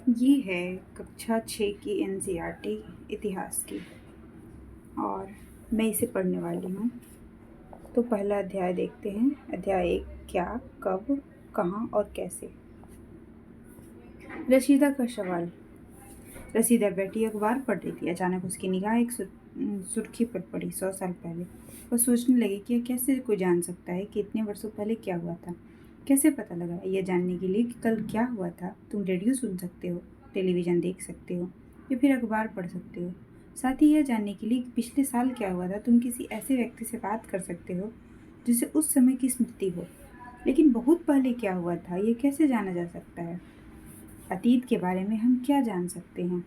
ये है कक्षा 6 की एनसीईआरटी इतिहास की और मैं इसे पढ़ने वाली हूँ। तो पहला अध्याय देखते हैं। अध्याय 1, क्या, कब, कहाँ और कैसे। रशीदा का सवाल। रसीदा बैठी अखबार पढ़ रही थी। अचानक उसकी निगाह एक सुर्खी पर पड़ी। 100 साल पहले। वह सोचने लगी कि कैसे कोई जान सकता है कि इतने वर्षों पहले क्या हुआ था। कैसे पता लगा यह जानने के लिए कि कल क्या हुआ था। तुम रेडियो सुन सकते हो, टेलीविज़न देख सकते हो या फिर अखबार पढ़ सकते हो। साथ ही यह जानने के लिए कि पिछले साल क्या हुआ था तुम किसी ऐसे व्यक्ति से बात कर सकते हो जिसे उस समय की स्मृति हो। लेकिन बहुत पहले क्या हुआ था यह कैसे जाना जा सकता है। अतीत के बारे में हम क्या जान सकते हैं।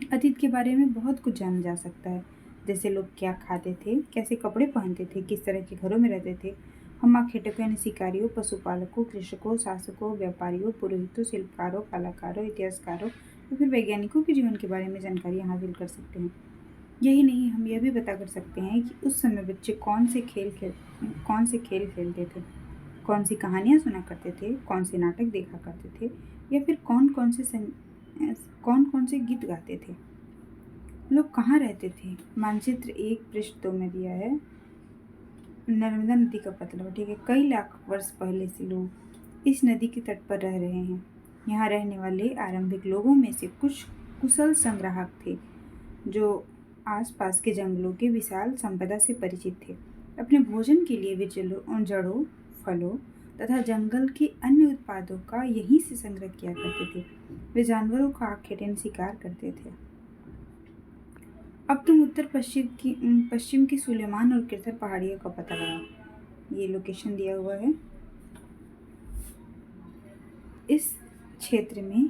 अतीत के बारे में बहुत कुछ जाना जा सकता है, जैसे लोग क्या खाते थे, कैसे कपड़े पहनते थे, किस तरह के घरों में रहते थे। हम आखेटकों यानी शिकारियों, पशुपालकों, कृषकों, शासकों, व्यापारियों, पुरोहितों, शिल्पकारों, कलाकारों, इतिहासकारों या फिर वैज्ञानिकों के जीवन के बारे में जानकारी हासिल कर सकते हैं। यही नहीं, हम यह भी पता कर सकते हैं कि उस समय बच्चे कौन से खेल खेलते थे, कौन सी कहानियाँ सुना करते थे, कौन से नाटक देखा करते थे या फिर कौन कौन से गीत गाते थे। लोग कहाँ रहते थे। मानचित्र 1 पृष्ठ 2 में दिया है। नर्मदा नदी का पता लगाओ। ठीक है, कई लाख वर्ष पहले से लोग इस नदी के तट पर रह रहे हैं। यहाँ रहने वाले आरंभिक लोगों में से कुछ कुशल संग्राहक थे जो आसपास के जंगलों के विशाल संपदा से परिचित थे। अपने भोजन के लिए वे जड़ों, फलों तथा जंगल के अन्य उत्पादों का यहीं से संग्रह किया करते थे। वे जानवरों का आखेट शिकार करते थे। अब तुम पश्चिम की सुलेमान और किरथर पहाड़ियों का पता लगाओ। ये लोकेशन दिया हुआ है। इस क्षेत्र में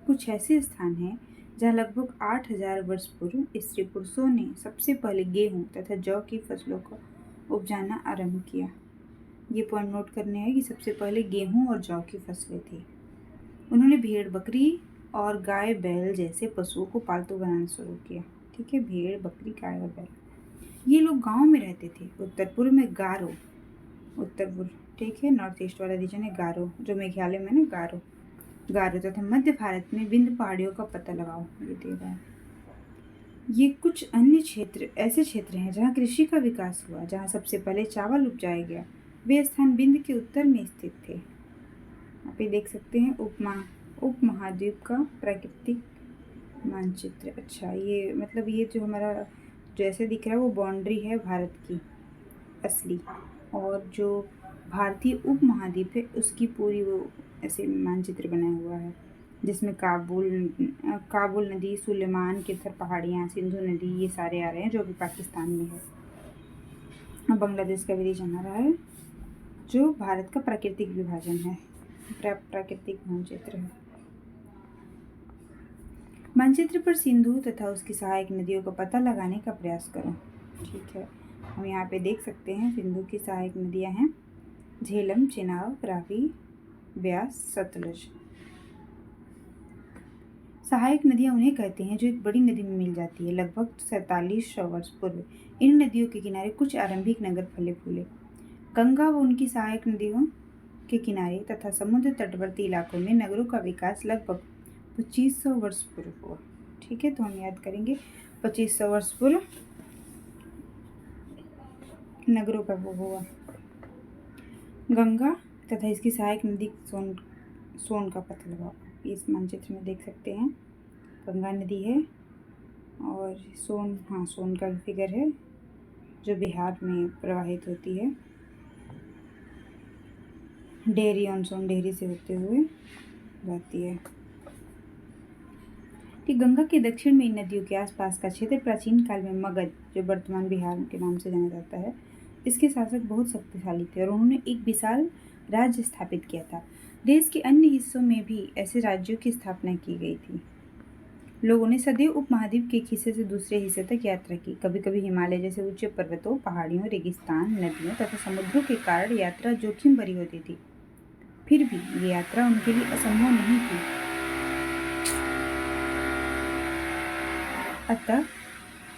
कुछ ऐसे स्थान हैं जहाँ लगभग 8000 वर्ष पूर्व स्त्री पुरुषों ने सबसे पहले गेहूं तथा जौ की फसलों को उपजाना आरंभ किया। ये पॉइंट नोट करने हैं कि सबसे पहले गेहूं और जौ की फसलें थी। उन्होंने भेड़ बकरी और गाय बैल जैसे पशुओं को पालतू बनाना शुरू किया। ठीक है, भेड़ बकरी गाय और बैल। ये लोग गांव में रहते थे। उत्तर पूर्व में गारो, उत्तर पूर्व, ठीक है, नॉर्थ ईस्ट वाला रीजन है गारो, जो मेघालय में ना गारो गारो तथा मध्य भारत में विंध्य पहाड़ियों का पता लगाओ। ये दे रहा है। ये कुछ अन्य ऐसे क्षेत्र हैं जहाँ कृषि का विकास हुआ, जहाँ सबसे पहले चावल उपजाया गया। वे स्थान विंध्य के उत्तर में स्थित थे। आप ये देख सकते हैं उपमहाद्वीप का प्राकृतिक मानचित्र। अच्छा, ये मतलब ये जो हमारा जैसे दिख रहा है वो बाउंड्री है भारत की असली, और जो भारतीय उपमहाद्वीप है उसकी पूरी वो ऐसे मानचित्र बना हुआ है, जिसमें काबुल नदी, सुलेमान, किरथर पहाड़ियाँ, सिंधु नदी, ये सारे आ रहे हैं जो अभी पाकिस्तान में है। और बांग्लादेश का भी रीजन आ रहा है जो भारत का प्राकृतिक विभाजन है, प्राकृतिक मानचित्र है। मानचित्र पर सिंधु तथा उसकी सहायक नदियों का पता लगाने का प्रयास करो। ठीक है, हम यहाँ पे देख सकते हैं सिंधु की सहायक नदियाँ हैं झेलम, चेनाब, रावी, ब्यास, सतलज। सहायक नदियाँ उन्हें कहते हैं जो एक बड़ी नदी में मिल जाती है। लगभग 4700 वर्ष पूर्व इन नदियों के किनारे कुछ आरंभिक नगर फले फूले। गंगा व उनकी सहायक नदियों के किनारे तथा समुद्र तटवर्ती इलाकों में नगरों का विकास लगभग 2500 वर्ष पूर्व हुआ। ठीक है, तो हम याद करेंगे 2500 वर्ष पूर्व नगरों का वो हुआ। गंगा तथा इसकी सहायक नदी सोन का पता लगाओ। इस मानचित्र में देख सकते हैं गंगा नदी है और सोन का फिगर है जो बिहार में प्रवाहित होती है। डेहरी ऑन सोन, डेहरी से होते हुए जाती है। कि गंगा के दक्षिण में इन नदियों के आसपास का क्षेत्र प्राचीन काल में मगध, जो वर्तमान बिहार के नाम से जाना जाता है, इसके शासक बहुत शक्तिशाली थे और उन्होंने एक विशाल राज्य स्थापित किया था। देश के अन्य हिस्सों में भी ऐसे राज्यों की स्थापना की गई थी। लोगों ने सदैव उपमहाद्वीप के एक हिस्से से दूसरे हिस्से तक यात्रा की। कभी कभी हिमालय जैसे ऊंचे पर्वतों, पहाड़ियों, रेगिस्तान, नदियों तथा समुद्रों के कारण यात्रा जोखिम भरी होती थी। फिर भी ये यात्रा उनके लिए असंभव नहीं थी। अतः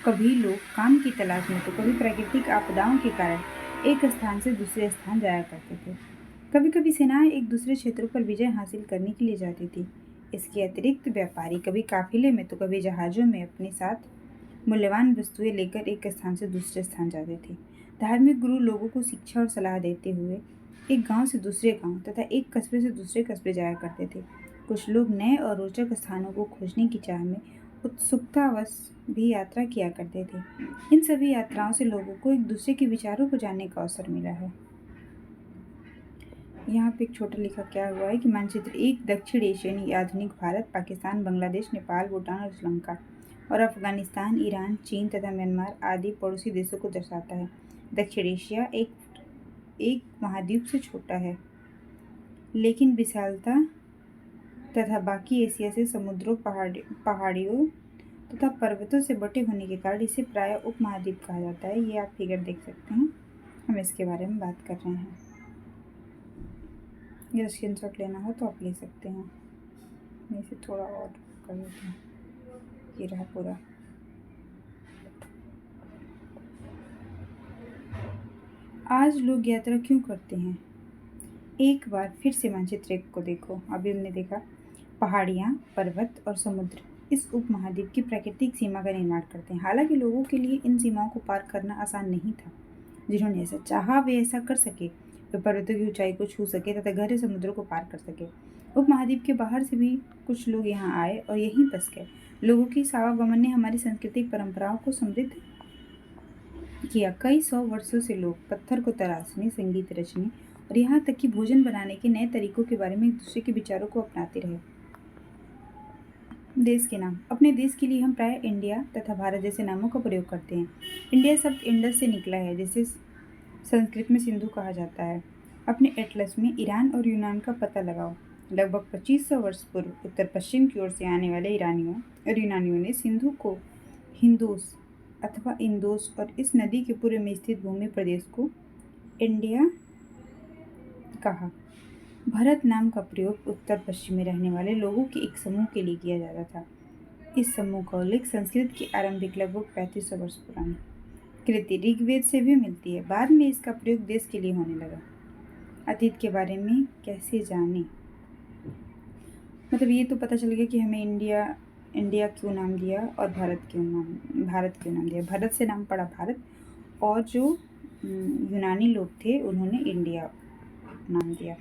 कभी लोग काम की तलाश में तो कभी प्राकृतिक आपदाओं के कारण एक स्थान से दूसरे स्थान जाया करते थे। कभी कभी सेनाएं एक दूसरे क्षेत्रों पर विजय हासिल करने के लिए जाती थी। इसके अतिरिक्त व्यापारी कभी काफिले में तो कभी जहाजों में अपने साथ मूल्यवान वस्तुएं लेकर एक स्थान से दूसरे स्थान जाते थे। धार्मिक गुरु लोगों को शिक्षा और सलाह देते हुए एक गांव से दूसरे गांव तथा एक कस्बे से दूसरे कस्बे जाया करते थे। कुछ लोग नए और रोचक स्थानों को खोजने की चाह में उत्सुकतावश भी यात्रा किया करते थे। इन सभी यात्राओं से लोगों को एक दूसरे के विचारों को जानने का अवसर मिला है। यहाँ पे एक छोटा लिखा क्या हुआ है कि मानचित्र एक दक्षिण एशियाई आधुनिक भारत, पाकिस्तान, बांग्लादेश, नेपाल, भूटान और श्रीलंका और अफगानिस्तान, ईरान, चीन तथा म्यांमार आदि पड़ोसी देशों को दर्शाता है। दक्षिण एशिया एक महाद्वीप से छोटा है, लेकिन विशालता तथा बाकी एशिया से समुद्रों, पहाड़ियों तथा पर्वतों से बटे होने के कारण इसे प्रायः उपमहाद्वीप कहा जाता है। ये आप फिगर देख सकते हैं, हम इसके बारे में बात कर रहे हैं। अगर स्क्रीनशॉट लेना हो तो आप ले सकते हैं। मैं इसे थोड़ा और कर देती हूँ। ये रहा पूरा। आज लोग यात्रा क्यों करते हैं? एक बार फिर से मानचित्र एक को देखो। अभी हमने देखा पहाड़ियाँ, पर्वत और समुद्र इस उपमहाद्वीप की प्राकृतिक सीमा का निर्माण करते हैं। हालांकि लोगों के लिए इन सीमाओं को पार करना आसान नहीं था। जिन्होंने ऐसा चाहा वे ऐसा कर सके। वे पर्वतों की ऊंचाई को छू सके तथा गहरे समुद्रों को पार कर सके। उपमहाद्वीप के बाहर से भी कुछ लोग यहाँ आए और यहीं बस गए। लोगों की इस आवागमन ने हमारी सांस्कृतिक परंपराओं को समृद्ध किया। कई सौ वर्षों से लोग पत्थर को तराशने, संगीत रचने और यहाँ तक कि भोजन बनाने के नए तरीकों के बारे में एक दूसरे के विचारों को अपनाते रहे। देश के नाम। अपने देश के लिए हम प्राय इंडिया तथा भारत जैसे नामों का प्रयोग करते हैं। इंडिया शब्द इंडस से निकला है, जिसे संस्कृत में सिंधु कहा जाता है। अपने एटलस में ईरान और यूनान का पता लगाओ। लगभग 2500 वर्ष पूर्व उत्तर पश्चिम की ओर से आने वाले ईरानियों और यूनानियों ने सिंधु को हिंदोस अथवा इंदोस और इस नदी के पूर्व में स्थित भूमि प्रदेश को इंडिया कहा। भारत नाम का प्रयोग उत्तर पश्चिम में रहने वाले लोगों के एक समूह के लिए किया जाता था। इस समूह का उल्लेख संस्कृत की आरंभिक लगभग 3500 वर्ष पुरानी कृति ऋग्वेद से भी मिलती है। बाद में इसका प्रयोग देश के लिए होने लगा। अतीत के बारे में कैसे जाने? मतलब ये तो पता चल गया कि हमें इंडिया क्यों नाम दिया और भारत क्यों नाम दिया। भारत से नाम पड़ा भारत, और जो यूनानी लोग थे उन्होंने इंडिया नाम दिया।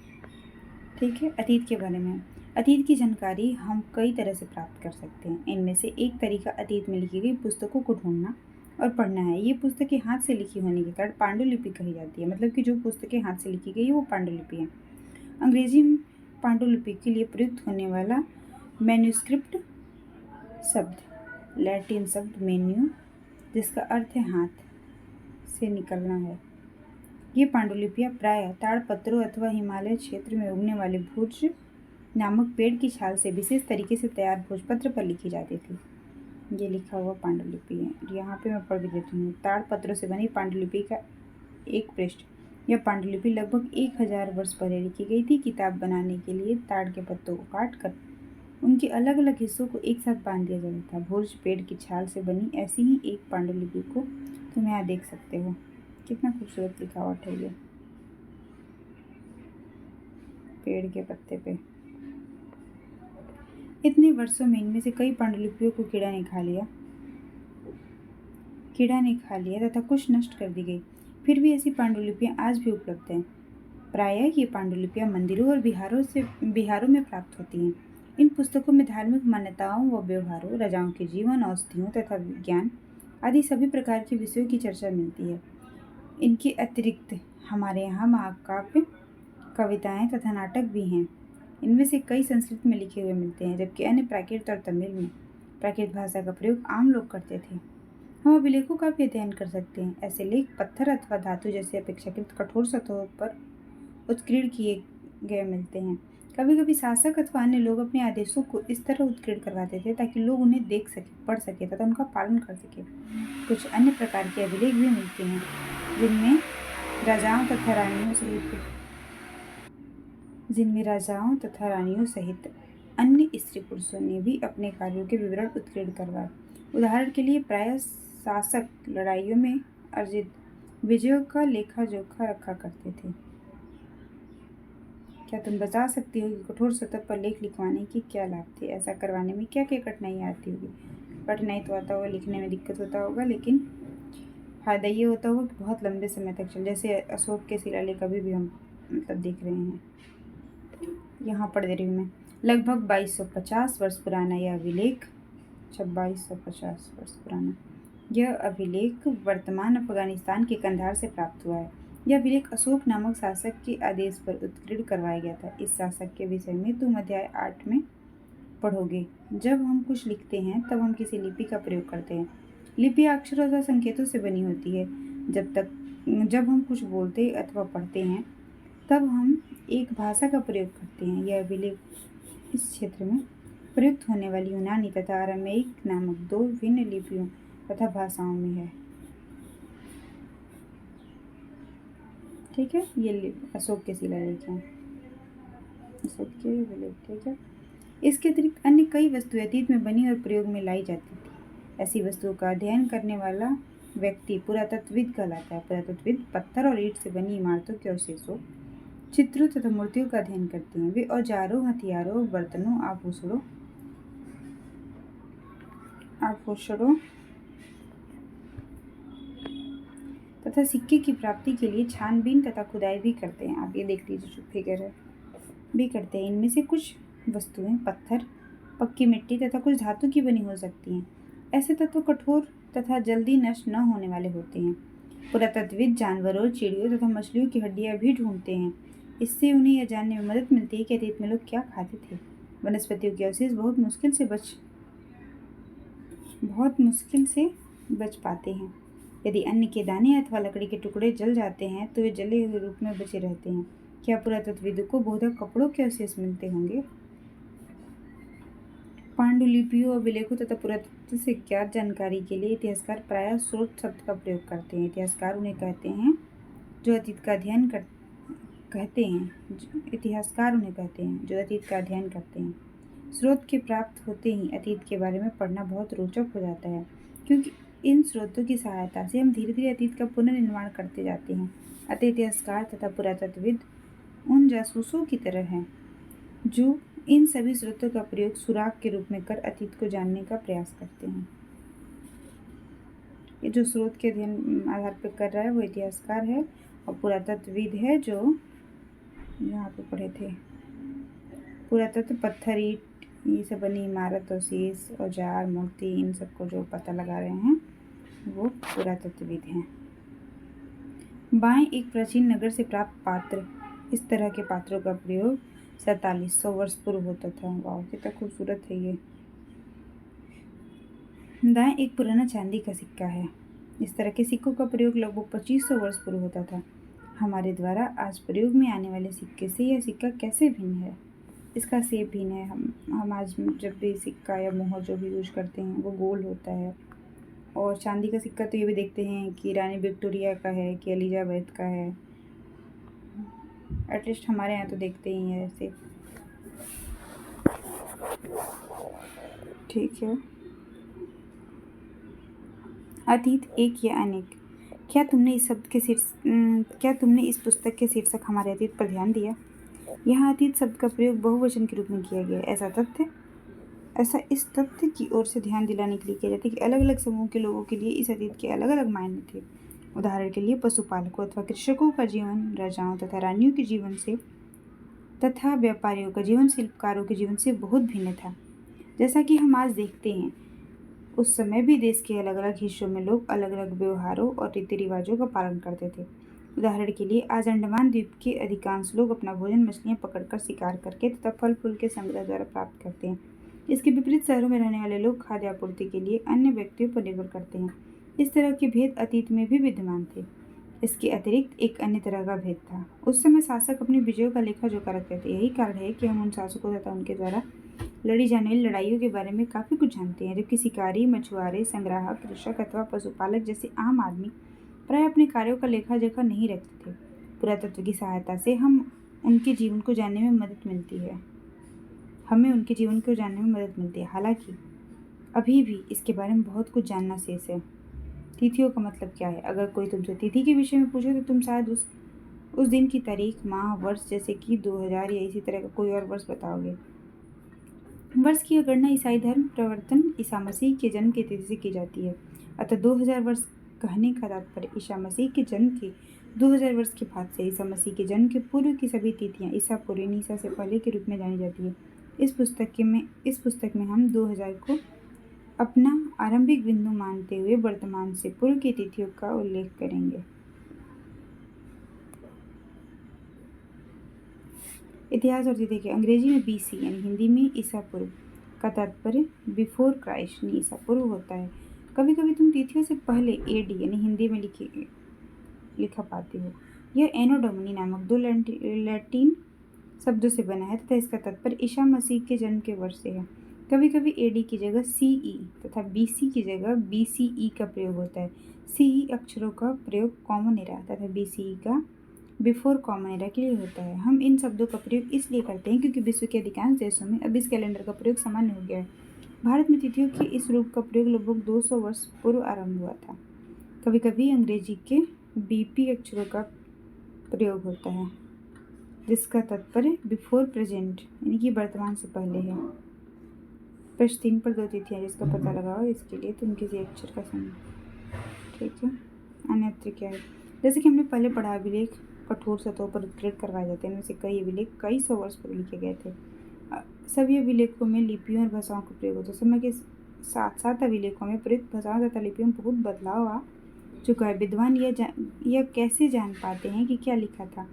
ठीक है। अतीत के बारे में। अतीत की जानकारी हम कई तरह से प्राप्त कर सकते हैं। इनमें से एक तरीका अतीत में लिखी गई पुस्तकों को ढूंढना और पढ़ना है। ये पुस्तकें हाथ से लिखी होने के कारण पांडुलिपि कही जाती है। मतलब कि जो पुस्तकें हाथ से लिखी गई है वो पांडुलिपि है। अंग्रेजी में पांडुलिपि के लिए प्रयुक्त होने वाला मैन्युस्क्रिप्ट शब्द लैटिन शब्द मेन्यू, जिसका अर्थ है हाथ से निकलना है। ये पांडुलिपियाँ प्रायः ताड़पत्रों अथवा हिमालय क्षेत्र में उगने वाले भोज नामक पेड़ की छाल से विशेष तरीके से तैयार भोजपत्र पर लिखी जाती थी। ये लिखा हुआ पांडुलिपि है। यहाँ पे मैं पढ़ भी देती हूँ। ताड़पत्रों से बनी पांडुलिपि का एक पृष्ठ। यह पांडुलिपि लगभग 1000 वर्ष पहले लिखी गई थी। किताब बनाने के लिए ताड़ के पत्तों को काटकर उनके अलग अलग हिस्सों को एक साथ बांध दिया जाता था। भोज पेड़ की छाल से बनी ऐसी ही एक पांडुलिपि को तुम यहाँ देख सकते हो। कितना खूबसूरत लिखावट है ये पेड़ के पत्ते पे। इतने वर्षों में इनमें से कई पांडुलिपियों को कीड़ा ने खा लिया तथा कुछ नष्ट कर दी गई। फिर भी ऐसी पांडुलिपियां आज भी उपलब्ध हैं। प्रायः ये पांडुलिपियां मंदिरों और बिहारों में प्राप्त होती हैं। इन पुस्तकों में धार्मिक मान्यताओं व व्यवहारों, राजाओं के जीवन, औषधियों तथा विज्ञान आदि सभी प्रकार के विषयों की चर्चा मिलती है। इनके अतिरिक्त हमारे यहाँ महाकाव्य, कविताएं तथा नाटक भी हैं। इनमें से कई संस्कृत में लिखे हुए मिलते हैं, जबकि अन्य प्राकृत और तमिल में प्राकृत भाषा का प्रयोग आम लोग करते थे। हम अभिलेखों का भी अध्ययन कर सकते हैं। ऐसे लेख पत्थर अथवा धातु जैसे अपेक्षाकृत कठोर सतहों पर उत्कीर्ण किए गए मिलते हैं। कभी कभी शासक अथवा अन्य लोग अपने आदेशों को इस तरह उत्कीर्ण करवाते थे ताकि लोग उन्हें देख सके, पढ़ सके तथा उनका पालन कर सके। कुछ अन्य प्रकार के अभिलेख भी मिलते हैं जिनमें राजाओं तथा रानियों सहित अन्य स्त्री पुरुषों ने भी अपने कार्यों के विवरण उत्कीर्ण करवाए। उदाहरण के लिए प्रायः शासक लड़ाइयों में अर्जित विजयों का लेखा जोखा रखा करते थे। क्या तुम बता सकती हो कि कठोर सतह पर लेख लिखवाने के क्या लाभ थे? ऐसा करवाने में क्या क्या कठिनाई आती होगी? कठिनाई तो आता होगा, लिखने में दिक्कत होता होगा, लेकिन फ़ायदा ये होता होगा कि बहुत लंबे समय तक चल, जैसे अशोक के शिलालेख अभी भी हम देख रहे हैं। यहाँ पढ़ दे रही हूँ मैं। लगभग 2250 वर्ष पुराना यह अभिलेख, 2250 वर्ष पुराना यह अभिलेख वर्तमान अफगानिस्तान के कंधार से प्राप्त हुआ है। यह अभिलेख अशोक नामक शासक के आदेश पर उत्कीर्ण करवाया गया था। इस शासक के विषय में तुम अध्याय 8 में पढ़ोगे। जब हम कुछ लिखते हैं तब हम किसी लिपि का प्रयोग करते हैं। लिपि अक्षरों तथा संकेतों से बनी होती है। जब हम कुछ बोलते अथवा पढ़ते हैं तब हम एक भाषा का प्रयोग करते हैं। यह अभिलेख इस क्षेत्र में प्रयुक्त होने वाली यूनानी तथा अरामेइक नामक दो भिन्न लिपियों तथा भाषाओं में है। ठीक है, ये अशोक के शिलालेख हैं, अशोक के अभिलेख। ठीक है, इसके अतिरिक्त अन्य कई वस्तुएं अतीत में बनी और प्रयोग में लाई जाती थी। ऐसी वस्तुओं का अध्ययन करने वाला व्यक्ति पुरातत्वविद कहलाता है। पुरातत्वविद पत्थर और ईंट से बनी इमारतों के अवशेषों, चित्रों तथा मूर्तियों का अध्ययन करते हैं। वे औजारों, हथियारों, बर्तनों, आभूषणों तथा सिक्के की प्राप्ति के लिए छानबीन तथा खुदाई भी करते हैं। आप ये देख लीजिए जो फिगर है, भी करते हैं। इनमें से कुछ वस्तुएं पत्थर, पक्की मिट्टी तथा कुछ धातु की बनी हो सकती हैं। ऐसे तत्व कठोर तथा जल्दी नष्ट न होने वाले होते हैं। पुरातत्वविद जानवरों, चिड़ियों तथा मछलियों की हड्डियां भी ढूंढते हैं। इससे उन्हें यह जानने में मदद मिलती है कि अतीत में लोग क्या खाते थे। वनस्पतियों के अवशेष बहुत मुश्किल से बच पाते हैं। यदि अन्न के दाने अथवा लकड़ी के टुकड़े जल जाते हैं तो वे जले हुए रूप में बचे रहते हैं। क्या पुरातत्वविदों को बोधक कपड़ों के अवशेष मिलते होंगे? पांडुलिपियों, अभिलेखों तथा पुरातत्व से ज्ञात जानकारी के लिए इतिहासकार प्रायः स्रोत शब्द का प्रयोग करते हैं। इतिहासकार उन्हें कहते हैं जो अतीत का अध्ययन करते हैं। स्रोत के प्राप्त होते ही अतीत के बारे में पढ़ना बहुत रोचक हो जाता है, क्योंकि इन स्रोतों की सहायता से हम धीरे धीरे अतीत का पुनर्निर्माण करते जाते हैं। अतः इतिहासकार तथा पुरातत्वविद उन जासूसों की तरह हैं जो इन सभी स्रोतों का प्रयोग सुराग के रूप में कर अतीत को जानने का प्रयास करते हैं। ये जो स्रोत के अध्ययन आधार पर कर रहा है वो इतिहासकार है, और पुरातत्वविद है जो यहाँ पे पढ़े थे। पुरातत्व पत्थर, ईंट ये सब बनी इमारत, अवशेष, औजार, मूर्ति, इन सबको जो पता लगा रहे हैं वो पुरातत्वविद हैं। बाएं, एक प्राचीन नगर से प्राप्त पात्र। इस तरह के पात्रों का प्रयोग 4700 वर्ष पूर्व होता था। वाह, कितना खूबसूरत है ये। दाएं, एक पुराना चांदी का सिक्का है। इस तरह के सिक्कों का प्रयोग लगभग 2500 वर्ष पूर्व होता था। हमारे द्वारा आज प्रयोग में आने वाले सिक्के से यह सिक्का कैसे भिन्न है? इसका शेप भिन्न है। हम आज जब भी सिक्का या मोहर जो भी यूज करते हैं वो गोल होता है, और चांदी का सिक्का तो ये भी देखते हैं कि रानी विक्टोरिया का है कि एलिजाबेथ का है। एटलीस्ट हमारे यहाँ तो देखते ही हैं ऐसे। ठीक है, अतीत एक या अनेक। क्या तुमने इस पुस्तक के शीर्षक हमारे अतीत पर ध्यान दिया? यहाँ अतीत शब्द का प्रयोग बहुवचन के रूप में किया गया है। ऐसा इस तथ्य की ओर से ध्यान दिलाने के लिए किया जाता है कि अलग अलग समूह के लोगों के लिए इस अतीत के अलग अलग मायने थे। उदाहरण के लिए पशुपालकों अथवा कृषकों का जीवन राजाओं तथा रानियों के जीवन से तथा व्यापारियों का जीवन शिल्पकारों के जीवन से बहुत भिन्न था। जैसा कि हम आज देखते हैं, उस समय भी देश के अलग अलग हिस्सों में लोग अलग अलग व्यवहारों और रीति रिवाजों का पालन करते थे। उदाहरण के लिए आज अंडमान द्वीप के अधिकांश लोग अपना भोजन मछलियाँ पकड़कर शिकार करके तथा फल फूल के संग्रह द्वारा प्राप्त करते हैं। इसके विपरीत शहरों में रहने वाले लोग खाद्य आपूर्ति के लिए अन्य व्यक्तियों पर निर्भर करते हैं। इस तरह के भेद अतीत में भी विद्यमान थे। इसके अतिरिक्त एक अन्य तरह का भेद था। उस समय शासक अपनी विजयों का लेखा जोखा रखते थे। यही कारण है कि हम उन शासकों तथा उनके द्वारा लड़ी जाने वाली लड़ाइयों के बारे में काफ़ी कुछ जानते हैं, जबकि शिकारी, मछुआरे, संग्राहक, कृषक अथवा पशुपालक जैसे आम आदमी प्राय अपने कार्यों का लेखा जोखा नहीं रखते थे। पुरातत्व की सहायता से हमें उनके जीवन को जानने में मदद मिलती है। हालांकि अभी भी इसके बारे में बहुत कुछ जानना शेष है। तिथियों का मतलब क्या है? अगर कोई तुमसे तिथि के विषय में पूछे तो तुम शायद उस दिन की तारीख, माह, वर्ष, जैसे कि 2000 या इसी तरह का कोई और वर्ष बताओगे। वर्ष की गणना ईसाई धर्म प्रवर्तन ईसा मसीह के जन्म की तिथि से की जाती है। अतः 2000 वर्ष कहने का तात्पर्य ईसा मसीह के जन्म के 2000 वर्ष के बाद से ईसा मसीह के जन्म के पूर्व की सभी तिथियां ईसा पूर्व ईसा से पहले के रूप में जानी जाती है। इस पुस्तक में हम 2000 को अपना आरंभिक बिंदु मानते हुए वर्तमान से पूर्व की तिथियों का उल्लेख करेंगे। इतिहास और तिथि के अंग्रेजी में BC यानी हिंदी में ईसा पूर्व का तात्पर्य बिफोर क्राइस्ट यानी ईसा पूर्व होता है। कभी कभी तुम तिथियों से पहले AD यानी हिंदी में लिखा पाते हो। यह एनो डोमिनी नामक दो लैटिन शब्दों से बना है तथा इसका तात्पर्य ईसा मसीह के जन्म के वर्ष से है। कभी कभी AD की जगह CE तथा BC की जगह BCE का प्रयोग होता है। CE अक्षरों का प्रयोग कॉमन एरा तथा BCE का बिफोर कॉमन एरा के लिए होता है। हम इन शब्दों का प्रयोग इसलिए करते हैं क्योंकि विश्व के अधिकांश देशों में अब इस कैलेंडर का प्रयोग सामान्य हो गया है। भारत में तिथियों के इस रूप का प्रयोग लगभग 200 वर्ष पूर्व आरंभ हुआ था। कभी कभी अंग्रेजी के BP अक्षरों का प्रयोग होता है जिसका तात्पर्य बिफोर प्रेजेंट यानी कि वर्तमान से पहले है। प्रश्न 3 पर 2 तिथियां जिसका पता लगाओ। इसके लिए तुम किसी अक्षर का समय, ठीक है। अन्यत्र क्या है? जैसे कि हमने पहले पढ़ा, अभिलेख कठोर सतहों पर उत्कीर्ण करवाए जाते हैं। इनमें से कई अभिलेख कई सौ वर्ष पूर्व लिखे गए थे। सभी अभिलेखों में लिपियों और भाषाओं का प्रयोग होता है। समय के साथ साथ अभिलेखों में प्रयुक्त भाषाओं तथा लिपियों में बहुत बदलाव आ चुका है। विद्वान यह कैसे जान पाते हैं कि क्या लिखा था?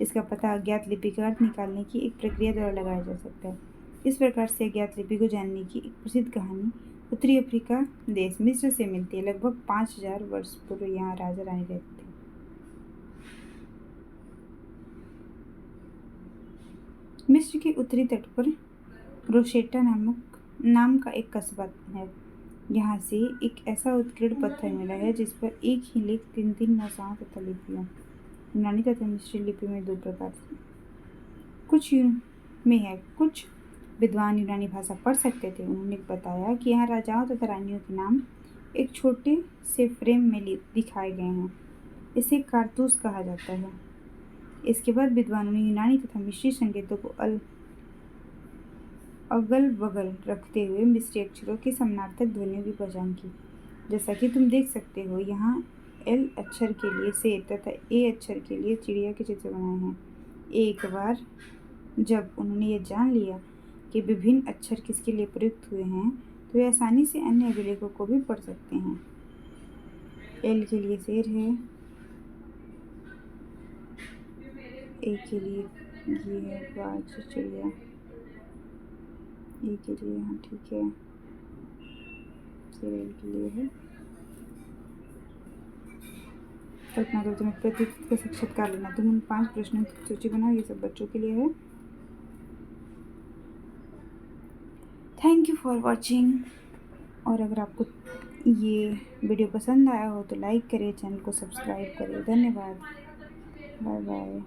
इसका पता अज्ञात लिपि का अर्थ निकालने की एक प्रक्रिया द्वारा लगाया जा सकता है। इस प्रकार से अज्ञात लिपि को जानने की एक प्रसिद्ध कहानी उत्तरी अफ्रीका देश मिस्र से मिलती है। लगभग 5000 वर्ष पूर्व यहाँ राजा रानी रहते थे। मिस्र के उत्तरी तट पर रोशेटा नाम का एक कस्बा है। यहाँ से एक ऐसा उत्कीर्ण पत्थर मिला है जिस पर एक ही लेख 3 भाषाओं तथा लिपियों, यूनानी तथा मिस्री लिपि में 2 प्रकार में है। कुछ विद्वान यूनानी भाषा पढ़ सकते थे। उन्होंने बताया कि यहाँ राजाओं तथा रानियों के नाम एक छोटे से फ्रेम में दिखाए गए हैं। इसे कारतूस कहा जाता है। इसके बाद विद्वानों ने यूनानी तथा मिस्री संकेतों को अगल बगल रखते हुए मिस्री अक्षरों के समानार्थक ध्वनियों की पहचान की। जैसा कि तुम देख सकते हो, यहाँ L अक्षर के लिए शेर तथा A अक्षर के लिए चिड़िया के चित्र बनाए हैं। एक बार जब उन्होंने यह जान लिया कि विभिन्न अक्षर किसके लिए प्रयुक्त हुए हैं तो वे आसानी से अन्य अभिलेखों को भी पढ़ सकते हैं। L के लिए शेर है, A के लिए ये है बाज चिड़िया, A के लिए हाँ ठीक है, शेर L के लिए है। कल्पना करो तुम्हें प्रतिनिधित्व का साक्षात्कार लेना। तुम उन 5 प्रश्नों की सूची बनाओ। ये सब बच्चों के लिए है। Thank you for watching. और अगर आपको ये वीडियो पसंद आया हो तो लाइक करें, चैनल को सब्सक्राइब करें। धन्यवाद। Bye bye.